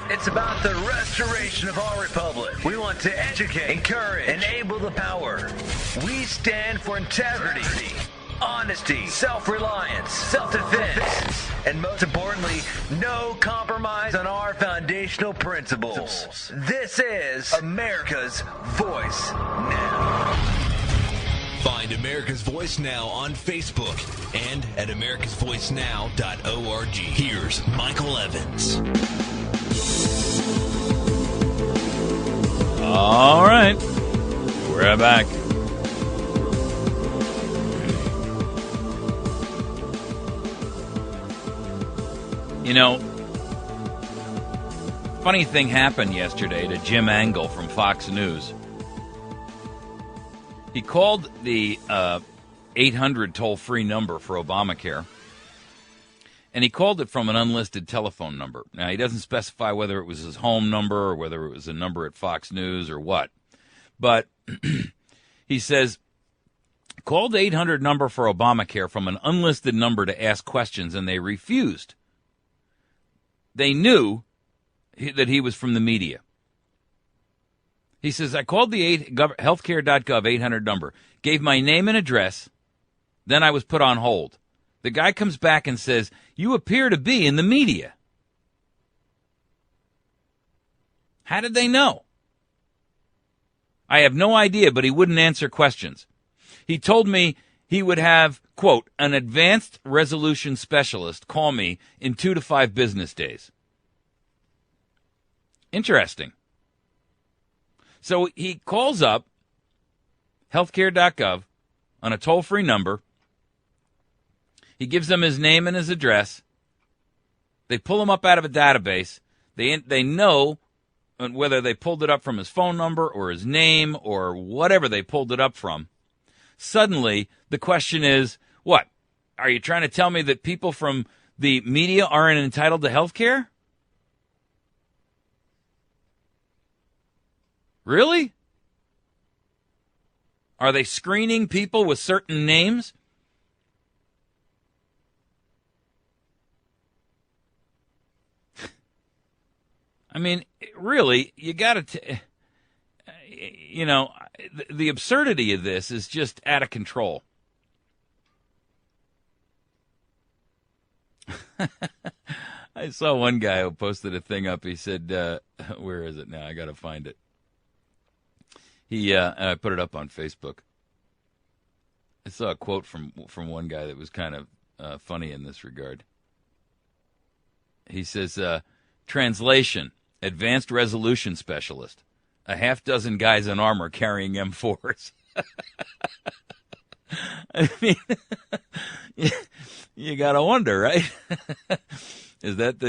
It's about the restoration of our republic. We want to educate, encourage, enable the power. We stand for integrity, honesty, self-reliance, self-defense, and most importantly, no compromise on our foundational principles. This is America's Voice Now. Find America's Voice Now on Facebook and at americasvoicenow.org. Here's Michael Evans. All right. We're back. You know, funny thing happened yesterday to Jim Angle from Fox News. He called the 800 toll-free number for Obamacare, and he called it from an unlisted telephone number. Now, he doesn't specify whether it was his home number or whether it was a number at Fox News or what. But he says, called the 800 number for Obamacare from an unlisted number to ask questions, and they refused. They knew that he was from the media. He says, I called the healthcare.gov 800 number, gave my name and address, then I was put on hold. The guy comes back and says, you appear to be in the media. How did they know? I have no idea, but he wouldn't answer questions. He told me he would have, quote, an advanced resolution specialist call me in 2 to 5 business days. Interesting. So he calls up healthcare.gov on a toll-free number. He gives them his name and his address. They pull him up out of a database. They know whether they pulled it up from his phone number or his name or whatever they pulled it up from. Suddenly, the question is, what? Are you trying to tell me that people from the media aren't entitled to health care? Really? Are they screening people with certain names? I mean, really, you got to, the absurdity of this is just out of control. I saw one guy who posted a thing up. He said, where is it now? I got to find it. I put it up on Facebook. I saw a quote from one guy that was kind of funny in this regard. He says, translation, advanced resolution specialist, a half dozen guys in armor carrying M4s. I mean, you got to wonder, right? Is that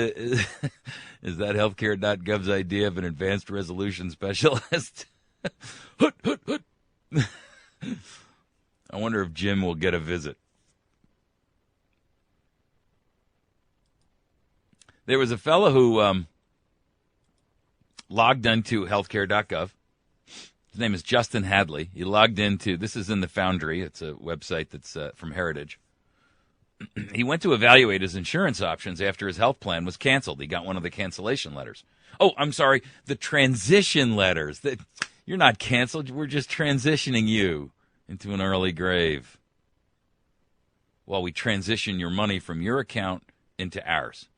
healthcare.gov's idea of an advanced resolution specialist? Hoot, hoot, hoot. I wonder if Jim will get a visit. There was a fellow who logged into healthcare.gov. His name is Justin Hadley. He logged into, this is in the Foundry. It's a website that's from Heritage. He went to evaluate his insurance options after his health plan was canceled. He got one of the cancellation letters. Oh, I'm sorry, the transition letters. You're not canceled. We're just transitioning you into an early grave while we transition your money from your account into ours.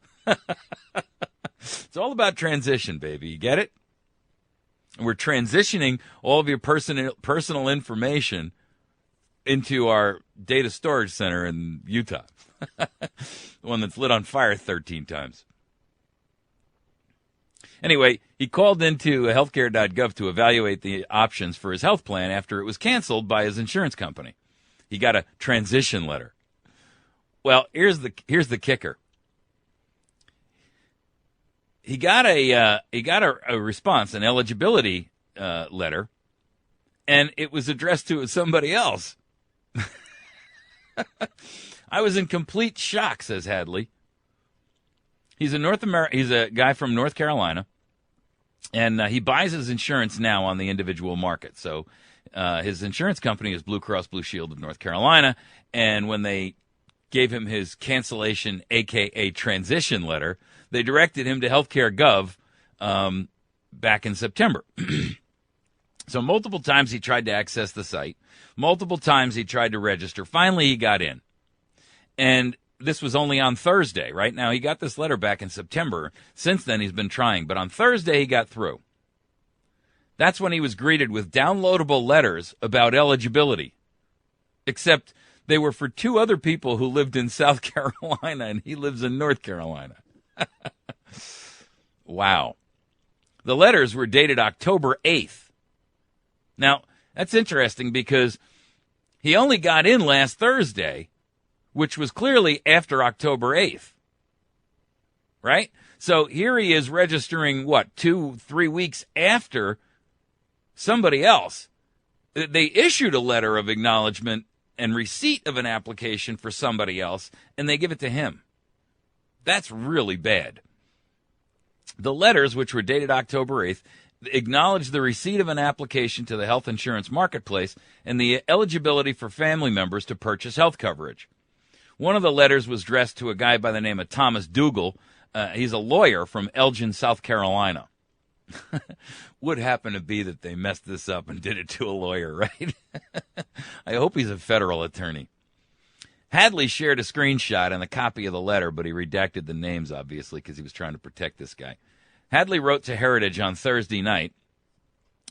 It's all about transition, baby. You get it? We're transitioning all of your personal information into our data storage center in Utah. The one that's lit on fire 13 times. Anyway, he called into healthcare.gov to evaluate the options for his health plan after it was canceled by his insurance company. He got a transition letter. Well, here's the kicker. He got a response, an eligibility letter, and it was addressed to somebody else. I was in complete shock, says Hadley. He's a guy from North Carolina, and he buys his insurance now on the individual market. So his insurance company is Blue Cross Blue Shield of North Carolina, and when they gave him his cancellation, a.k.a. transition letter, they directed him to Healthcare.gov back in September. So multiple times he tried to access the site. Multiple times he tried to register. Finally, he got in. And this was only on Thursday, right? Now, he got this letter back in September. Since then, he's been trying. But on Thursday, he got through. That's when he was greeted with downloadable letters about eligibility. Except they were for two other people who lived in South Carolina, and he lives in North Carolina. Wow. The letters were dated October 8th. Now, that's interesting because he only got in last Thursday, which was clearly after October 8th. Right? So here he is registering, 2-3 weeks after somebody else. They issued a letter of acknowledgement and receipt of an application for somebody else, and they give it to him. That's really bad. The letters, which were dated October 8th, acknowledged the receipt of an application to the health insurance marketplace and the eligibility for family members to purchase health coverage. One of the letters was addressed to a guy by the name of Thomas Dougal. He's a lawyer from Elgin, South Carolina. Would happen to be that they messed this up and did it to a lawyer, right? I hope he's a federal attorney. Hadley shared a screenshot and a copy of the letter, but he redacted the names, obviously, because he was trying to protect this guy. Hadley wrote to Heritage on Thursday night,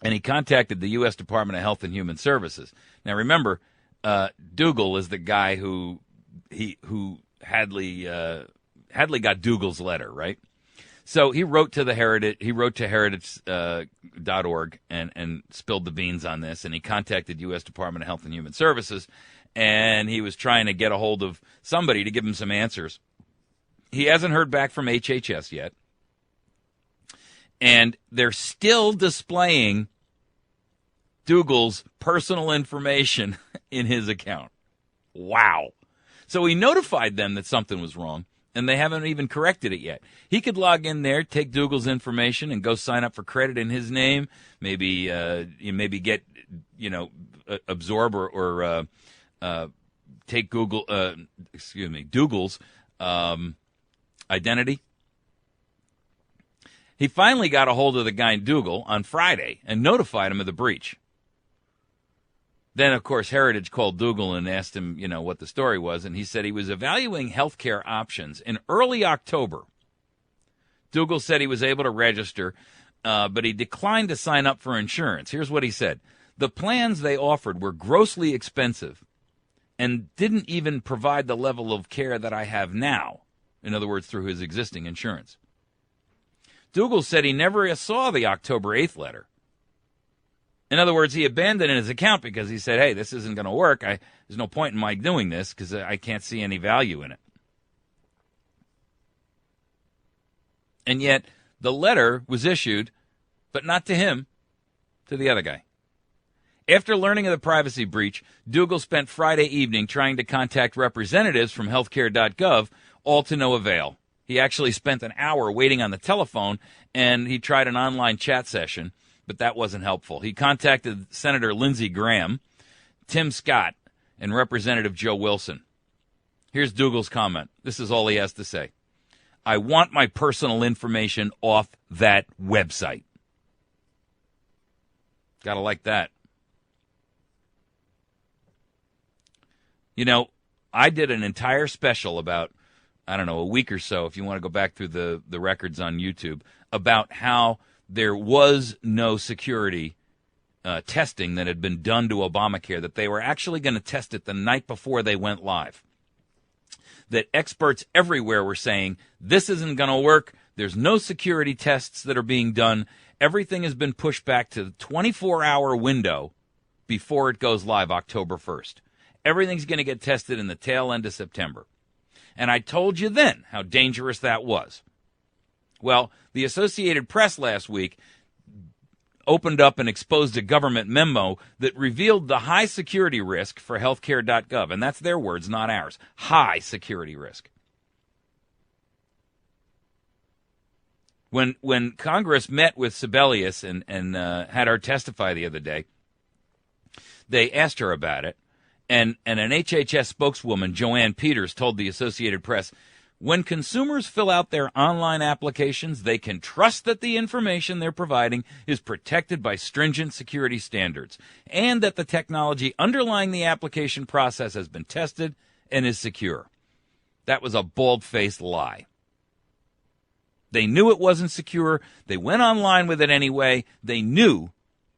and he contacted the U.S. Department of Health and Human Services. Now, remember, Dougal is the guy who Hadley got Dougal's letter, right? So he wrote to heritage.org and spilled the beans on this, and he contacted U.S. Department of Health and Human Services, and he was trying to get a hold of somebody to give him some answers. He hasn't heard back from HHS yet. And they're still displaying Dougal's personal information in his account. Wow. So he notified them that something was wrong, and they haven't even corrected it yet. He could log in there, take Dougal's information, and go sign up for credit in his name. Maybe get, absorb or take Dougal's identity. He finally got a hold of the guy Dougal on Friday and notified him of the breach. Then, of course, Heritage called Dougal and asked him, what the story was, and he said he was evaluating healthcare options in early October. Dougal said he was able to register, but he declined to sign up for insurance. Here's what he said. The plans they offered were grossly expensive and didn't even provide the level of care that I have now, in other words, through his existing insurance. Dougal said he never saw the October 8th letter. In other words, he abandoned his account because he said, hey, this isn't going to work. There's no point in my doing this because I can't see any value in it. And yet, the letter was issued, but not to him, to the other guy. After learning of the privacy breach, Dougal spent Friday evening trying to contact representatives from healthcare.gov, all to no avail. He actually spent an hour waiting on the telephone, and he tried an online chat session, but that wasn't helpful. He contacted Senator Lindsey Graham, Tim Scott, and Representative Joe Wilson. Here's Dougal's comment. This is all he has to say. I want my personal information off that website. Gotta like that. I did an entire special about, a week or so, if you want to go back through the records on YouTube, about how there was no security testing that had been done to Obamacare, that they were actually going to test it the night before they went live. That experts everywhere were saying, this isn't going to work. There's no security tests that are being done. Everything has been pushed back to the 24-hour window before it goes live October 1st. Everything's going to get tested in the tail end of September. And I told you then how dangerous that was. Well, the Associated Press last week opened up and exposed a government memo that revealed the high security risk for healthcare.gov. And that's their words, not ours. High security risk. When Congress met with Sebelius and had her testify the other day, they asked her about it. And an HHS spokeswoman, Joanne Peters, told the Associated Press, When consumers fill out their online applications, they can trust that the information they're providing is protected by stringent security standards and that the technology underlying the application process has been tested and is secure. That was a bald-faced lie. They knew it wasn't secure. They went online with it anyway. They knew.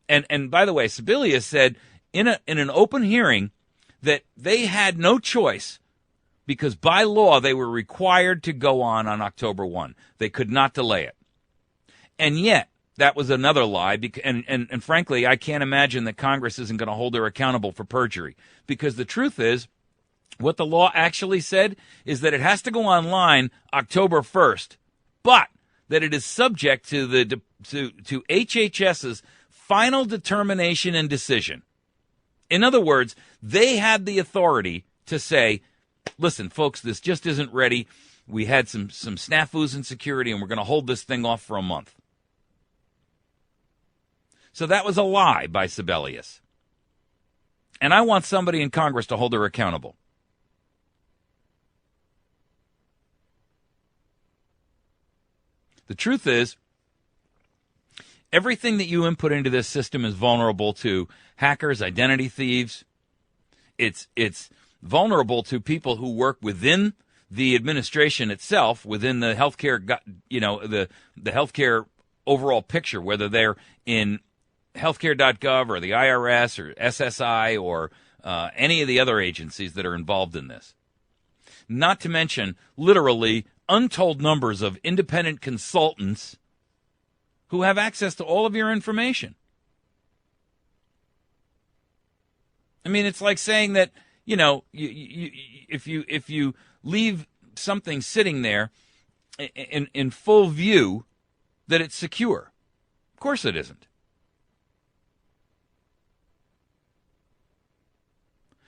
And by the way, Sebelius said in an open hearing that they had no choice because by law they were required to go on October 1. They could not delay it. And yet, that was another lie. And frankly, I can't imagine that Congress isn't going to hold her accountable for perjury. Because the truth is, what the law actually said is that it has to go online October 1st, but that it is subject to to HHS's final determination and decision. In other words, they had the authority to say, listen, folks, this just isn't ready. We had some snafus in security, and we're going to hold this thing off for a month. So that was a lie by Sebelius. And I want somebody in Congress to hold her accountable. The truth is, everything that you input into this system is vulnerable to hackers, identity thieves. It's vulnerable to people who work within the administration itself, within the healthcare, the healthcare overall picture, whether they're in healthcare.gov or the IRS or SSI or any of the other agencies that are involved in this. Not to mention, literally, untold numbers of independent consultants who have access to all of your information. I mean, it's like saying that, if you leave something sitting there in full view, that it's secure. Of course it isn't.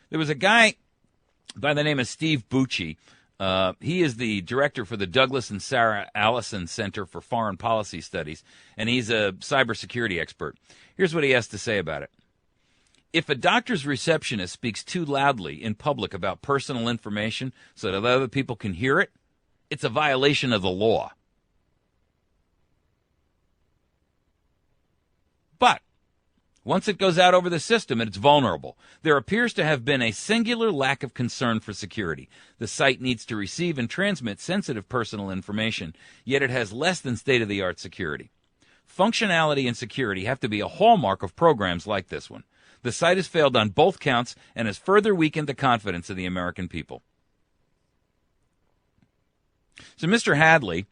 There was a guy by the name of Steve Bucci. He is the director for the Douglas and Sarah Allison Center for Foreign Policy Studies, and he's a cybersecurity expert. Here's what he has to say about it. If a doctor's receptionist speaks too loudly in public about personal information so that other people can hear it, it's a violation of the law. But once it goes out over the system, it's vulnerable. There appears to have been a singular lack of concern for security. The site needs to receive and transmit sensitive personal information, yet it has less than state-of-the-art security. Functionality and security have to be a hallmark of programs like this one. The site has failed on both counts and has further weakened the confidence of the American people. So Mr. Hadley,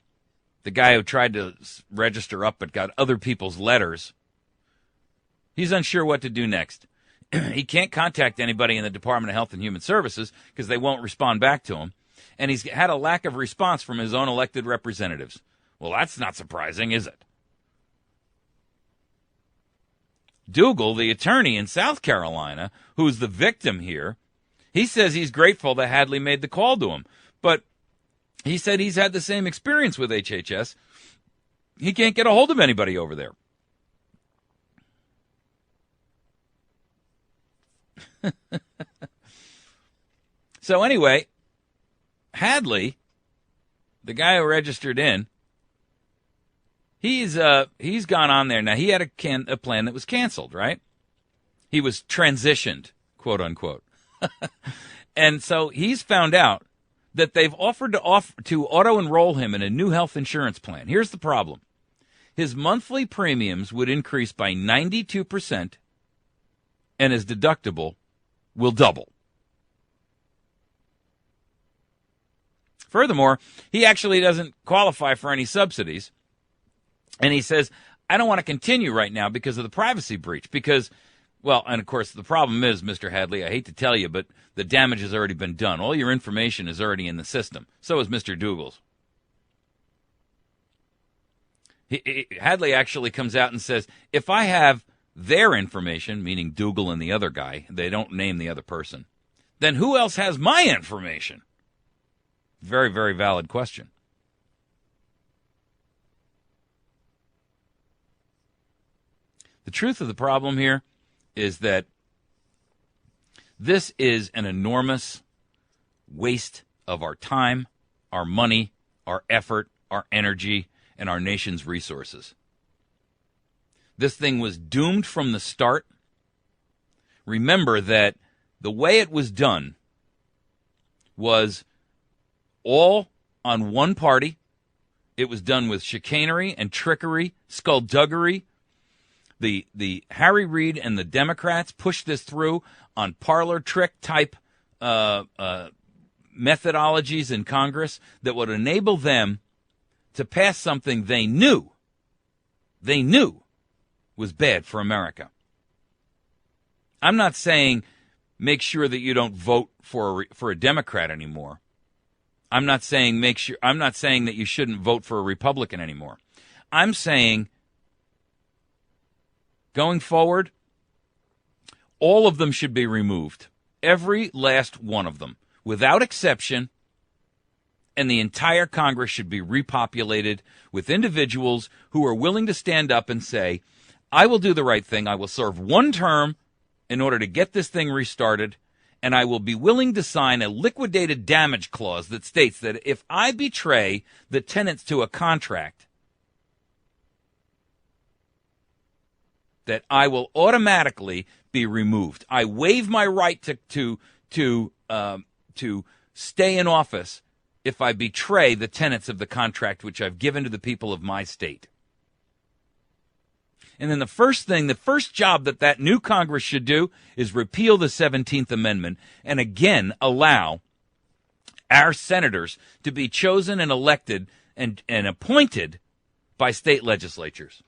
the guy who tried to register up but got other people's letters, he's unsure what to do next. He can't contact anybody in the Department of Health and Human Services because they won't respond back to him. And he's had a lack of response from his own elected representatives. Well, that's not surprising, is it? Dougal, the attorney in South Carolina, who's the victim here, he says he's grateful that Hadley made the call to him. But he said he's had the same experience with HHS. He can't get a hold of anybody over there. So anyway, Hadley, the guy who registered in, he's gone on there. Now, he had a plan that was canceled, right? He was transitioned, quote unquote. And so he's found out that they've offered to auto-enroll him in a new health insurance plan. Here's the problem. His monthly premiums would increase by 92%, and his deductible will double. Furthermore, he actually doesn't qualify for any subsidies. And he says, I don't want to continue right now because of the privacy breach. Because, well, and of course, the problem is, Mr. Hadley, I hate to tell you, but the damage has already been done. All your information is already in the system. So is Mr. Dougal's. Hadley actually comes out and says, if I have their information, meaning Dougal and the other guy, they don't name the other person, then who else has my information? Very, very valid question. The truth of the problem here is that this is an enormous waste of our time our money, our effort, our energy, and our nation's resources. This thing was doomed from the start. Remember that the way it was done was all on one party. It was done with chicanery and trickery, skullduggery. The Harry Reid and the Democrats pushed this through on parlor trick type methodologies in Congress that would enable them to pass something they knew was bad for America. I'm not saying make sure that you don't vote for a Democrat anymore. I'm not saying that you shouldn't vote for a Republican anymore. I'm saying going forward, all of them should be removed. Every last one of them, without exception, and the entire Congress should be repopulated with individuals who are willing to stand up and say, I will do the right thing. I will serve one term in order to get this thing restarted, and I will be willing to sign a liquidated damage clause that states that if I betray the tenants to a contract, that I will automatically be removed. I waive my right to stay in office if I betray the tenets of the contract which I've given to the people of my state. And then the first job that new Congress should do is repeal the 17th Amendment and again allow our senators to be chosen and elected and appointed by state legislatures.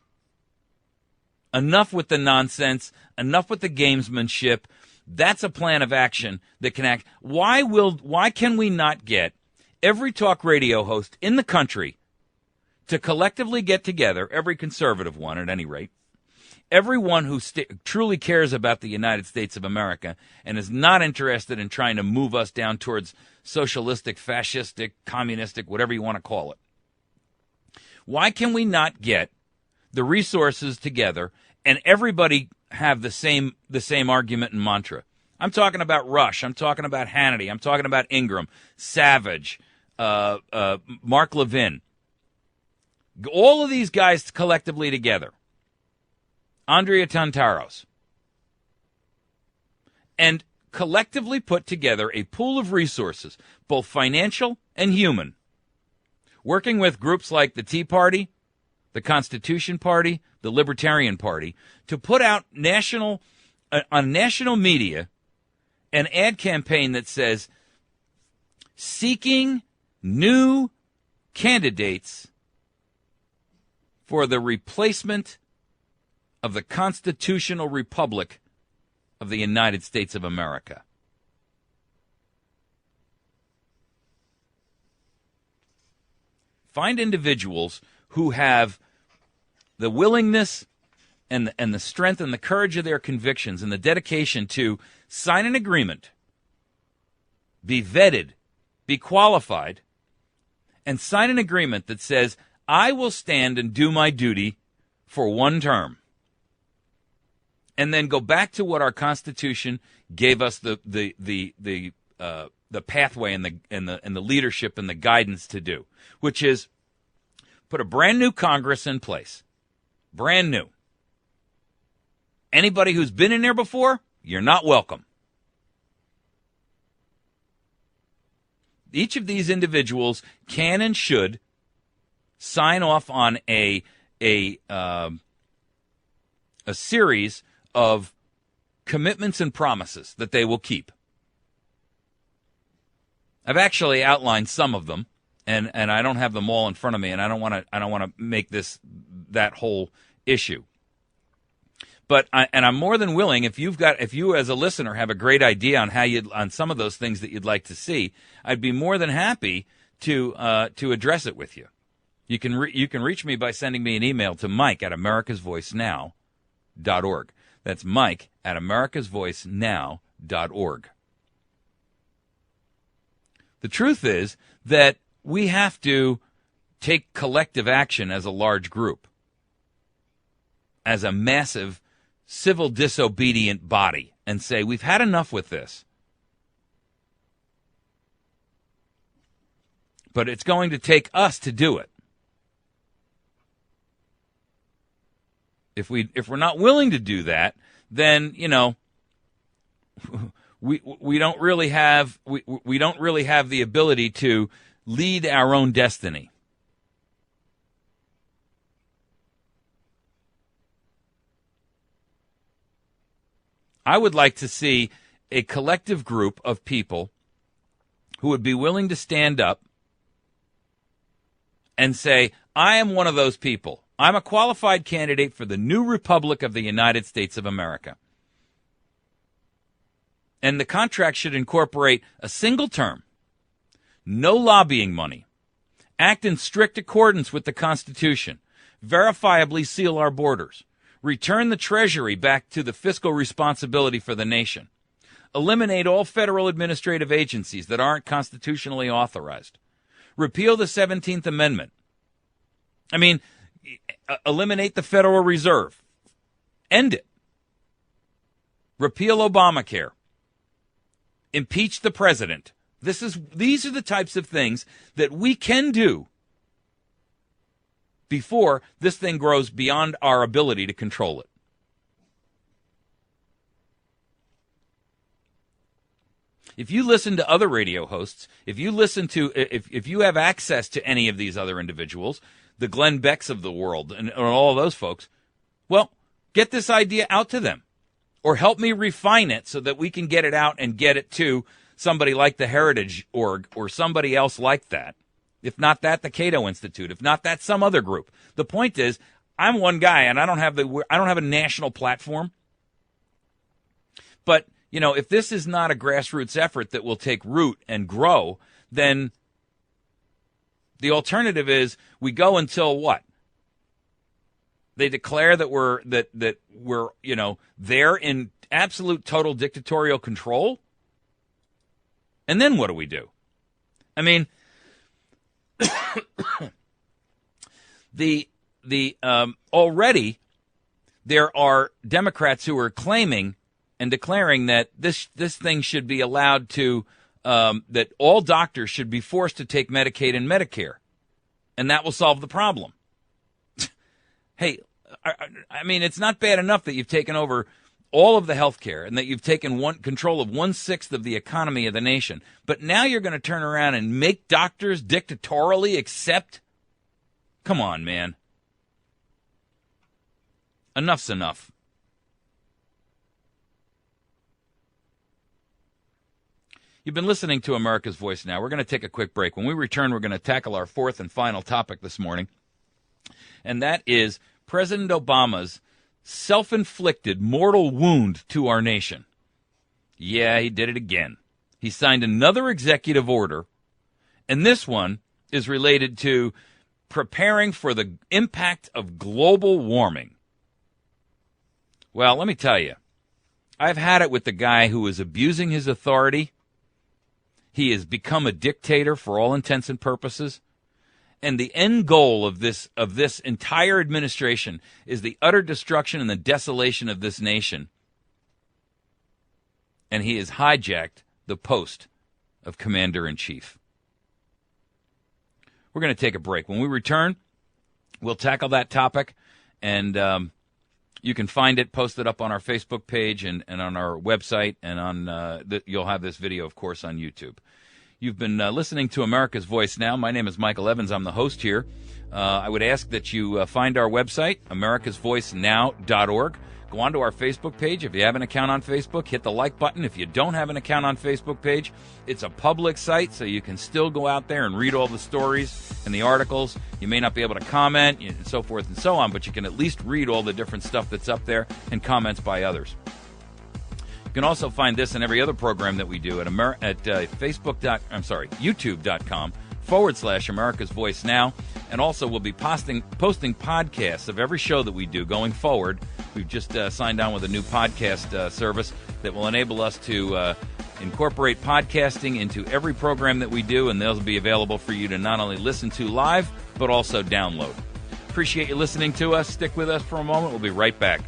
Enough with the nonsense, enough with the gamesmanship. That's a plan of action that can act. Why can we not get every talk radio host in the country to collectively get together, every conservative one at any rate, everyone who truly cares about the United States of America and is not interested in trying to move us down towards socialistic, fascistic, communistic, whatever you want to call it. Why can we not get the resources together and everybody have the same argument and mantra? I'm talking about Rush. I'm talking about Hannity. I'm talking about Ingram, Savage, Mark Levin. All of these guys collectively together. Andrea Tantaros, and collectively put together a pool of resources, both financial and human, working with groups like the Tea Party, the Constitution Party, the Libertarian Party, to put out on national media an ad campaign that says, seeking new candidates for the replacement of the constitutional republic of the United States of America. Find individuals who have the willingness and the strength and the courage of their convictions and the dedication to sign an agreement, be vetted, be qualified, and sign an agreement that says, I will stand and do my duty for one term. And then go back to what our Constitution gave us the pathway and the leadership and the guidance to do, which is put a brand new Congress in place, brand new. Anybody who's been in there before, you're not welcome. Each of these individuals can and should sign off on a series of commitments and promises that they will keep. I've actually outlined some of them, and I don't have them all in front of me, and I don't want to make this that whole issue. But I'm more than willing, if you as a listener have a great idea on some of those things that you'd like to see, I'd be more than happy to address it with you. You can reach me by sending me an email to mike@americasvoicenow.org. That's mike@americasvoicenow.org. The truth is that we have to take collective action as a large group, as a massive civil disobedient body, and say, we've had enough with this. But it's going to take us to do it. If we're not willing to do that, then, you know, we don't really have we don't really have the ability to lead our own destiny. I would like to see a collective group of people who would be willing to stand up and say, I am one of those people. I'm a qualified candidate for the new Republic of the United States of America. And the contract should incorporate a single term, no lobbying money, act in strict accordance with the Constitution, verifiably seal our borders, return the Treasury back to the fiscal responsibility for the nation, eliminate all federal administrative agencies that aren't constitutionally authorized, repeal the 17th Amendment. I mean, eliminate the Federal Reserve. End it. Repeal Obamacare. Impeach the president. These are the types of things that we can do before this thing grows beyond our ability to control it. If you listen to other radio hosts, if you have access to any of these other individuals, the Glenn Becks of the world and all of those folks, well, get this idea out to them. Or help me refine it so that we can get it out and get it to somebody like the Heritage Org or somebody else like that. If not that, the Cato Institute. If not that, some other group. The point is, I'm one guy and I don't have a national platform. But, you know, if this is not a grassroots effort that will take root and grow, then the alternative is we go until what? They declare that we're you know, they're in absolute total dictatorial control. And then what do we do? I mean, already there are Democrats who are claiming and declaring that this thing should be allowed to that all doctors should be forced to take Medicaid and Medicare, and that will solve the problem. Hey, I mean, it's not bad enough that you've taken over all of the health care and that you've taken control of 1/6 of the economy of the nation. But now you're going to turn around and make doctors dictatorially accept? Come on, man. Enough's enough. You've been listening to America's Voice Now. We're going to take a quick break. When we return, we're going to tackle our fourth and final topic this morning, and that is President Obama's self-inflicted mortal wound to our nation. Yeah, he did it again. He signed another executive order, and this one is related to preparing for the impact of global warming. Well, let me tell you, I've had it with the guy who is abusing his authority. He has become a dictator for all intents and purposes. And the end goal of this entire administration is the utter destruction and the desolation of this nation. And he has hijacked the post of commander-in-chief. We're going to take a break. When we return, we'll tackle that topic. And you can find it posted up on our Facebook page and on our website. And on you'll have this video, of course, on YouTube. You've been listening to America's Voice Now. My name is Michael Evans. I'm the host here. I would ask that you find our website, americasvoicenow.org. Go onto our Facebook page. If you have an account on Facebook, hit the like button. If you don't have an account on Facebook page, it's a public site, so you can still go out there and read all the stories and the articles. You may not be able to comment and so forth and so on, but you can at least read all the different stuff that's up there and comments by others. You can also find this and every other program that we do at YouTube.com/America's Voice Now. And also we'll be posting podcasts of every show that we do going forward. We've just signed on with a new podcast service that will enable us to incorporate podcasting into every program that we do, and those will be available for you to not only listen to live, but also download. Appreciate you listening to us. Stick with us for a moment. We'll be right back.